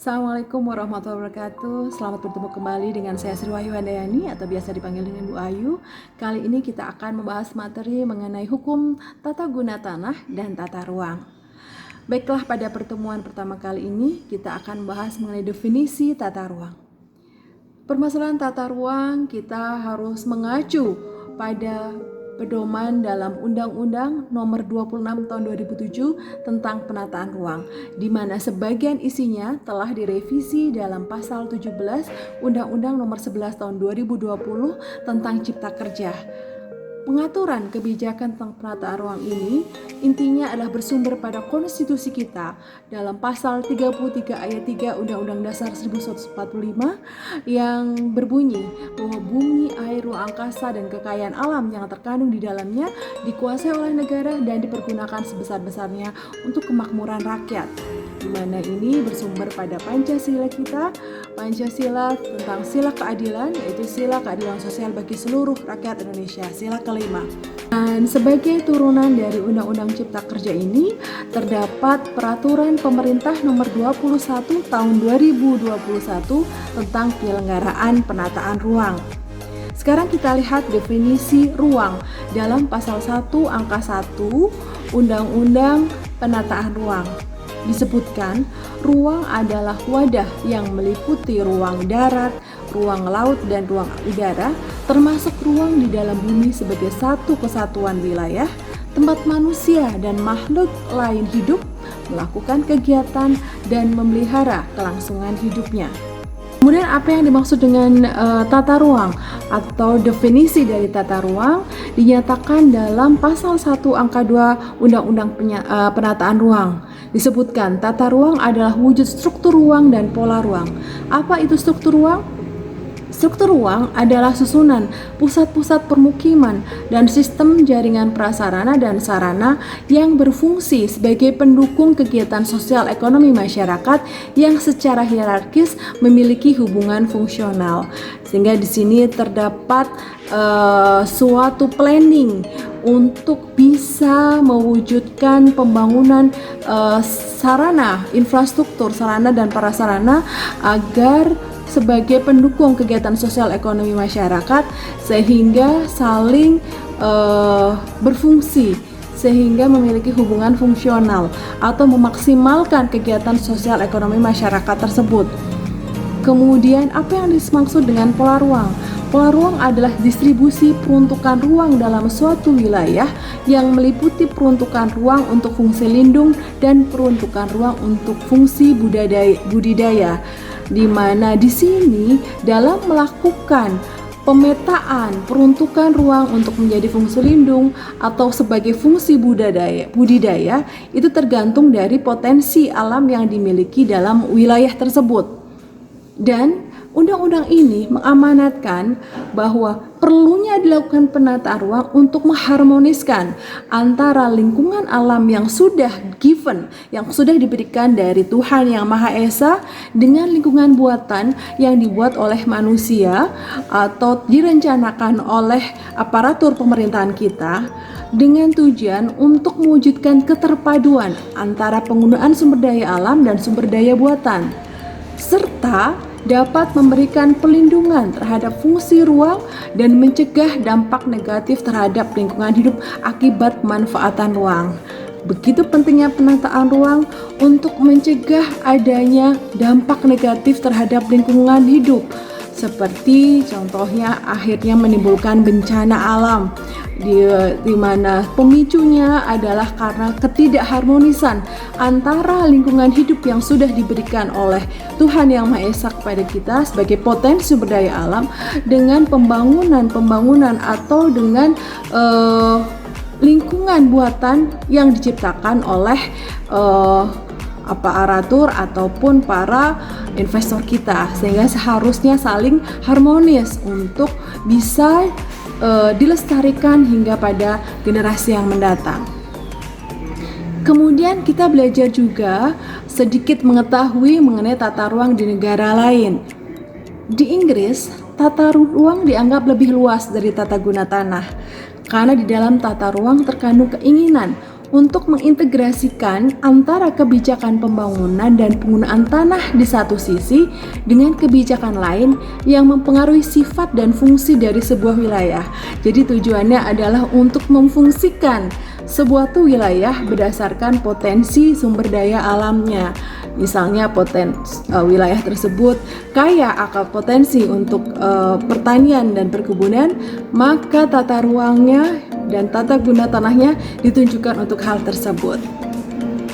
Assalamualaikum warahmatullahi wabarakatuh. Selamat bertemu kembali dengan saya Sri Wahyu Handayani atau biasa dipanggil dengan Bu Ayu. Kali ini kita akan membahas materi mengenai hukum tata guna tanah dan tata ruang. Baiklah, pada pertemuan pertama kali ini kita akan membahas mengenai definisi tata ruang. Permasalahan tata ruang kita harus mengacu pada pedoman dalam Undang-Undang Nomor 26 Tahun 2007 tentang penataan ruang, di mana sebagian isinya telah direvisi dalam pasal 17 Undang-Undang Nomor 11 Tahun 2020 tentang Cipta Kerja. Pengaturan kebijakan tentang penataan ruang ini intinya adalah bersumber pada konstitusi kita dalam pasal 33 ayat 3 Undang-Undang Dasar 1945 yang berbunyi bahwa bumi, air, ruang angkasa, dan kekayaan alam yang terkandung di dalamnya dikuasai oleh negara dan dipergunakan sebesar-besarnya untuk kemakmuran rakyat, di mana ini bersumber pada Pancasila kita, Pancasila tentang sila keadilan, yaitu sila keadilan sosial bagi seluruh rakyat Indonesia, sila kelima. Dan sebagai turunan dari Undang-Undang Cipta Kerja ini terdapat Peraturan Pemerintah Nomor 21 Tahun 2021 tentang penyelenggaraan penataan ruang. Sekarang kita lihat definisi ruang dalam pasal 1 angka 1 Undang-Undang Penataan Ruang. Disebutkan, ruang adalah wadah yang meliputi ruang darat, ruang laut, dan ruang udara, termasuk ruang di dalam bumi sebagai satu kesatuan wilayah, tempat manusia dan makhluk lain hidup, melakukan kegiatan, dan memelihara kelangsungan hidupnya. Kemudian apa yang dimaksud dengan tata ruang atau definisi dari tata ruang dinyatakan dalam pasal 1 angka 2 Undang-Undang Penataan Ruang. Disebutkan tata ruang adalah wujud struktur ruang dan pola ruang. Apa itu struktur ruang? Struktur ruang adalah susunan pusat-pusat permukiman dan sistem jaringan prasarana dan sarana yang berfungsi sebagai pendukung kegiatan sosial ekonomi masyarakat yang secara hierarkis memiliki hubungan fungsional. Sehingga di sini terdapat suatu planning untuk bisa mewujudkan pembangunan sarana, infrastruktur, sarana dan prasarana agar sebagai pendukung kegiatan sosial ekonomi masyarakat sehingga saling berfungsi, sehingga memiliki hubungan fungsional atau memaksimalkan kegiatan sosial ekonomi masyarakat tersebut. Kemudian apa yang dimaksud dengan pola ruang? Pola ruang adalah distribusi peruntukan ruang dalam suatu wilayah yang meliputi peruntukan ruang untuk fungsi lindung dan peruntukan ruang untuk fungsi budidaya. Di mana di sini dalam melakukan pemetaan peruntukan ruang untuk menjadi fungsi lindung atau sebagai fungsi budidaya itu tergantung dari potensi alam yang dimiliki dalam wilayah tersebut. Dan undang-undang ini mengamanatkan bahwa perlunya dilakukan penataan ruang untuk mengharmoniskan antara lingkungan alam yang sudah given, yang sudah diberikan dari Tuhan Yang Maha Esa dengan lingkungan buatan yang dibuat oleh manusia atau direncanakan oleh aparatur pemerintahan kita dengan tujuan untuk mewujudkan keterpaduan antara penggunaan sumber daya alam dan sumber daya buatan, serta dapat memberikan perlindungan terhadap fungsi ruang dan mencegah dampak negatif terhadap lingkungan hidup akibat manfaatan ruang. Begitu pentingnya penataan ruang untuk mencegah adanya dampak negatif terhadap lingkungan hidup, seperti contohnya akhirnya menimbulkan bencana alam di mana pemicunya adalah karena ketidakharmonisan antara lingkungan hidup yang sudah diberikan oleh Tuhan Yang Maha Esa kepada kita sebagai potensi sumber daya alam dengan pembangunan atau dengan lingkungan buatan yang diciptakan oleh aparatur ataupun para investor kita, sehingga seharusnya saling harmonis untuk bisa dilestarikan hingga pada generasi yang mendatang. Kemudian kita belajar juga sedikit mengetahui mengenai tata ruang di negara lain. Di Inggris, tata ruang dianggap lebih luas dari tata guna tanah karena di dalam tata ruang terkandung keinginan untuk mengintegrasikan antara kebijakan pembangunan dan penggunaan tanah di satu sisi dengan kebijakan lain yang mempengaruhi sifat dan fungsi dari sebuah wilayah. Jadi tujuannya adalah untuk memfungsikan sebuah wilayah berdasarkan potensi sumber daya alamnya. Misalnya wilayah tersebut kaya akan potensi untuk pertanian dan perkebunan, maka tata ruangnya dan tata guna tanahnya ditunjukkan untuk hal tersebut.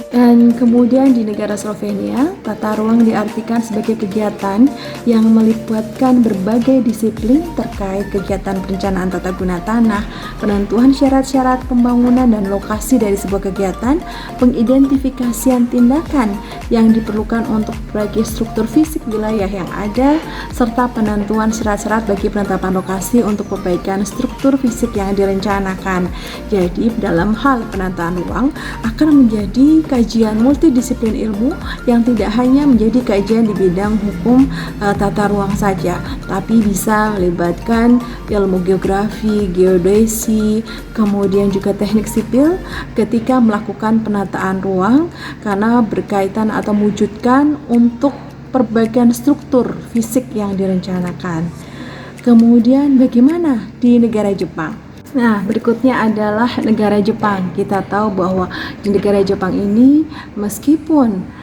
Dan kemudian di negara Slovenia, tata ruang diartikan sebagai kegiatan yang melibatkan berbagai disiplin terkait kegiatan perencanaan tata guna tanah, penentuan syarat-syarat pembangunan dan lokasi dari sebuah kegiatan, pengidentifikasian tindakan yang diperlukan untuk berbagai struktur fisik wilayah yang ada, serta penentuan syarat-syarat bagi penetapan lokasi untuk perbaikan struktur fisik yang direncanakan. Jadi dalam hal penataan ruang akan menjadi kajian multidisiplin ilmu yang tidak hanya menjadi kajian di bidang hukum tata ruang saja, tapi bisa melibatkan ilmu geografi, geodesi, kemudian juga teknik sipil ketika melakukan penataan ruang karena berkaitan atau mewujudkan untuk perbaikan struktur fisik yang direncanakan. Kemudian bagaimana di negara Jepang? Nah, berikutnya adalah negara Jepang. Kita tahu bahwa di negara Jepang ini meskipun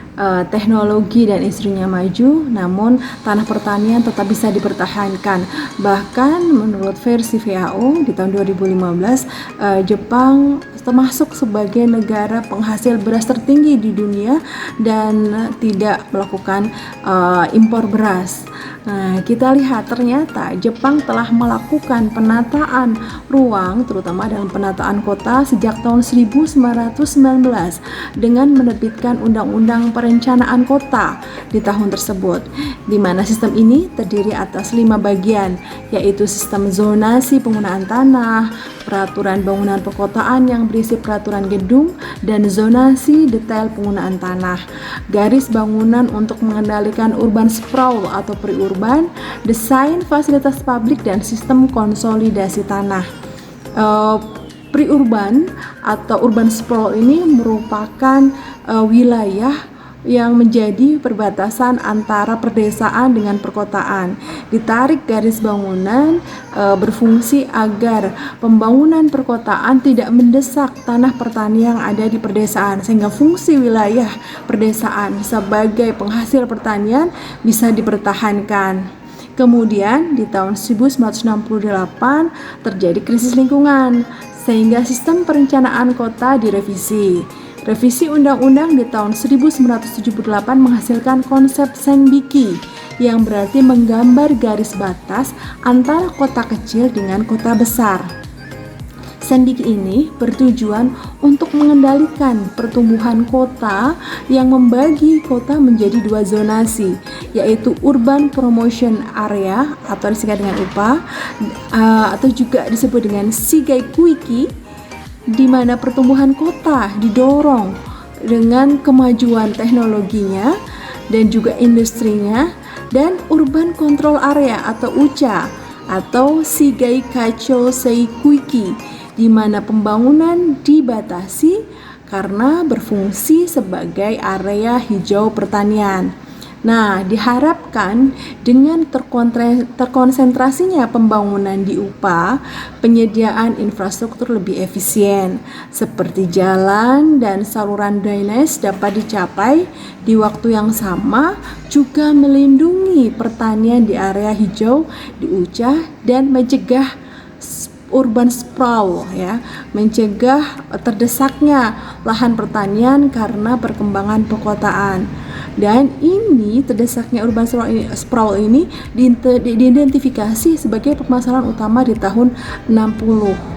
teknologi dan instrumennya maju, namun tanah pertanian tetap bisa dipertahankan. Bahkan menurut versi WHO di tahun 2015, Jepang termasuk sebagai negara penghasil beras tertinggi di dunia dan tidak melakukan impor beras. Nah, kita lihat ternyata Jepang telah melakukan penataan ruang, terutama dalam penataan kota sejak tahun 1919 dengan menerbitkan Undang-Undang Perencanaan Kota di tahun tersebut, di mana sistem ini terdiri atas 5 bagian, yaitu sistem zonasi penggunaan tanah, peraturan bangunan perkotaan yang berisi peraturan gedung, dan zonasi detail penggunaan tanah, garis bangunan untuk mengendalikan urban sprawl atau periurban, desain fasilitas publik, dan sistem konsolidasi tanah. Periurban atau urban sprawl ini merupakan wilayah yang menjadi perbatasan antara perdesaan dengan perkotaan. Ditarik garis bangunan berfungsi agar pembangunan perkotaan tidak mendesak tanah pertanian yang ada di perdesaan, sehingga fungsi wilayah perdesaan sebagai penghasil pertanian bisa dipertahankan. Kemudian di tahun 1968 terjadi krisis lingkungan, sehingga sistem perencanaan kota direvisi. Revisi undang-undang di tahun 1978 menghasilkan konsep Senbiki yang berarti menggambar garis batas antara kota kecil dengan kota besar. Senbiki ini bertujuan untuk mengendalikan pertumbuhan kota yang membagi kota menjadi 2 zonasi, yaitu Urban Promotion Area atau disingkat dengan UPA atau juga disebut dengan Shigai Kuiki, di mana pertumbuhan kota didorong dengan kemajuan teknologinya dan juga industrinya, dan Urban Control Area atau UCA atau Shigai Kacho Seikuiki, di mana pembangunan dibatasi karena berfungsi sebagai area hijau pertanian. Nah, diharapkan dengan terkonsentrasinya pembangunan di UPA, penyediaan infrastruktur lebih efisien, seperti jalan dan saluran drainase dapat dicapai di waktu yang sama, juga melindungi pertanian di area hijau di UCA dan mencegah urban sprawl, mencegah terdesaknya lahan pertanian karena perkembangan perkotaan. Dan ini terdesaknya urban sprawl ini diidentifikasi sebagai permasalahan utama di tahun 60.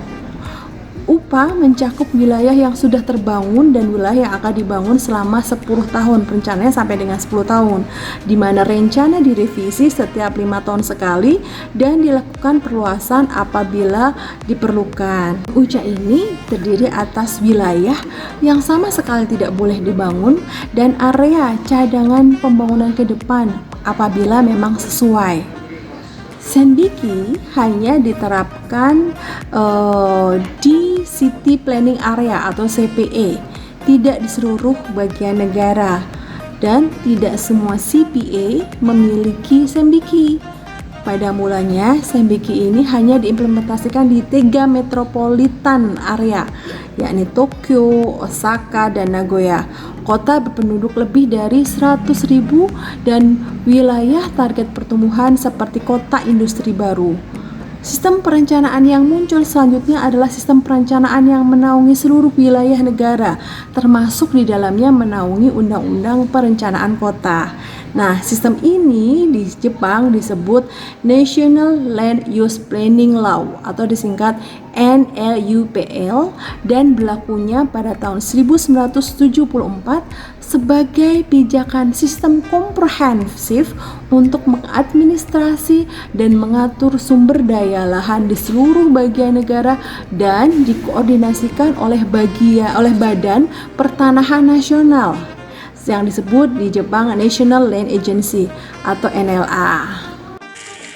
UPA mencakup wilayah yang sudah terbangun dan wilayah yang akan dibangun selama 10 tahun, rencananya sampai dengan 10 tahun, di mana rencana direvisi setiap 5 tahun sekali dan dilakukan perluasan apabila diperlukan. UCA ini terdiri atas wilayah yang sama sekali tidak boleh dibangun dan area cadangan pembangunan ke depan apabila memang sesuai. Senbiki hanya diterapkan di City Planning Area atau CPA, tidak di seluruh bagian negara, dan tidak semua CPA memiliki Sembiki. Pada mulanya, Sembiki ini hanya diimplementasikan di 3 metropolitan area, yakni Tokyo, Osaka, dan Nagoya. Kota berpenduduk lebih dari 100.000 dan wilayah target pertumbuhan seperti kota industri baru. Sistem perencanaan yang muncul selanjutnya adalah sistem perencanaan yang menaungi seluruh wilayah negara, termasuk di dalamnya menaungi undang-undang perencanaan kota. Nah, sistem ini di Jepang disebut National Land Use Planning Law atau disingkat NLUPL, dan berlakunya pada tahun 1974 sebagai pijakan sistem komprehensif untuk mengadministrasi dan mengatur sumber daya lahan di seluruh bagian negara dan dikoordinasikan oleh Badan Pertanahan Nasional yang disebut di Jepang National Land Agency atau NLA.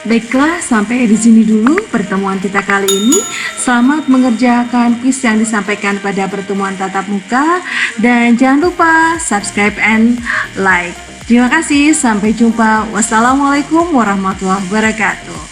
Baiklah, sampai di sini dulu pertemuan kita kali ini. Selamat mengerjakan kuis yang disampaikan pada pertemuan tatap muka, dan jangan lupa subscribe and like. Terima kasih, sampai jumpa. Wassalamualaikum warahmatullahi wabarakatuh.